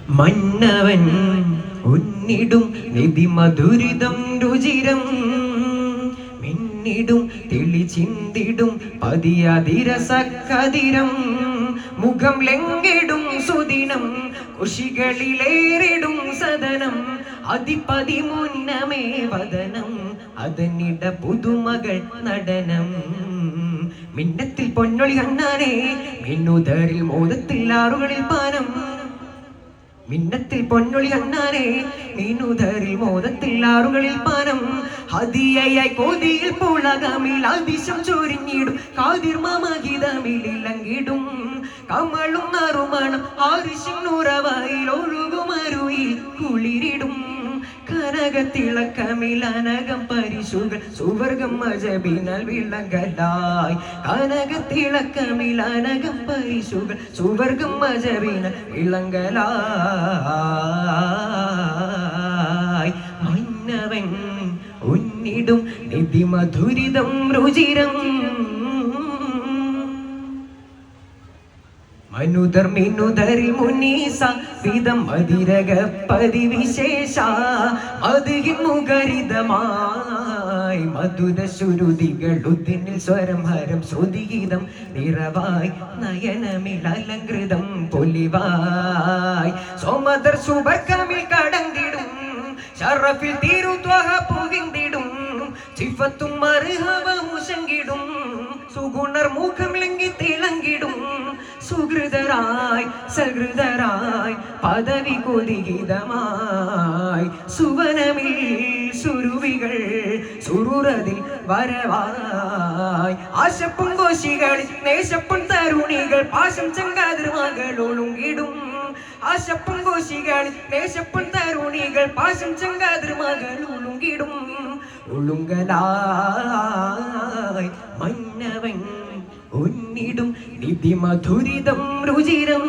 മന്നവൻ ഉന്നിടും നിധിമധുരിതം രുചിരം മിന്നിടും തെളിച്ചിന്തിടും പതിയതിരസക്കതിരം മുഖം ലംഘിടും സുദിനം കുഷികളിലേറിടും സദനം അതിപതി മുന്നമേ വദനം അതനിട പുതുമകൾ നടനം മിന്നത്തിൽ പൊന്നൊളി കണ്ണാനേ മിന്നുതരിൽ മോദത്തിൽ ആറുകളിൽ പാനം മിന്നത്തിൽ പൊന്നൊളി കണ്ണാനേ മീനുതരിൽ മോദത്തിൽ ആറുകളിൽ പാനം ഹദിയയായി കോതിയിൽ പുളകമിൽ അതിശം ചൊരിഞ്ഞിടും കാതിർ മമഗീതമിലങ്ങിടും കമളും നറുമണം ആരിശിന്നുറവായിൽ ഒഴുകുമരുയിൽ കുളിരിടും കനകത്തിളക്കമിൽ അനകം പരിശുകൾ സുവർഗം അജബിനാൽ വിളങ്ങലായി കനകത്തിളക്കമിൽ അനകം പരിശുകൾ സുവർഗം അജബിനാൽ വിളങ്ങലായി മന്നവൻ ഉന്നിടും നിധിമധുരിതം രുചിരം മനുദർ മിനുദരി മുനീസ വിധം മതിരക പതിവിശേഷ മധുകിൻ മുഖരിതമായി മധുര ശ്രുതികൾ ഉദ്ദിനിൽ സ്വരം ഹരം ശ്രുതിഗീതം നിറവായി നയനമിൽ അലങ്കൃതം പൊലിവായി സോമദർ സുബർക്കമിൽ കടന്നിടും ഷറഫിൽ തിരുത്വഹ പുകിന്തിടും സിഫത്തും മർഹബമുശങ്കിടും സുഗുണർ മുഖം ലംഘി തിളങ്ങിടും സുഹൃതരായി സഹൃദരായി പദവി കൊതിഗീതമായി സുവനമിൽ സുരുവികൾ സുറുറതിൽ വരവായി ആശപ്പും കോശികളിൽ നേശപ്പും തരുണികൾ പാശം ചങ്കാതിർ മകൾ ഒളുങ്ങിടും ആശപ്പും കോശികളിൽ നേശപ്പും തരുണികൾ പാശം ചങ്കാതിർ മകൾ ഒളുങ്ങിടും ഒളുങ്കലായി മന്നവൻ ഉന്നിടും നിധിമധുരിതം രുചിരം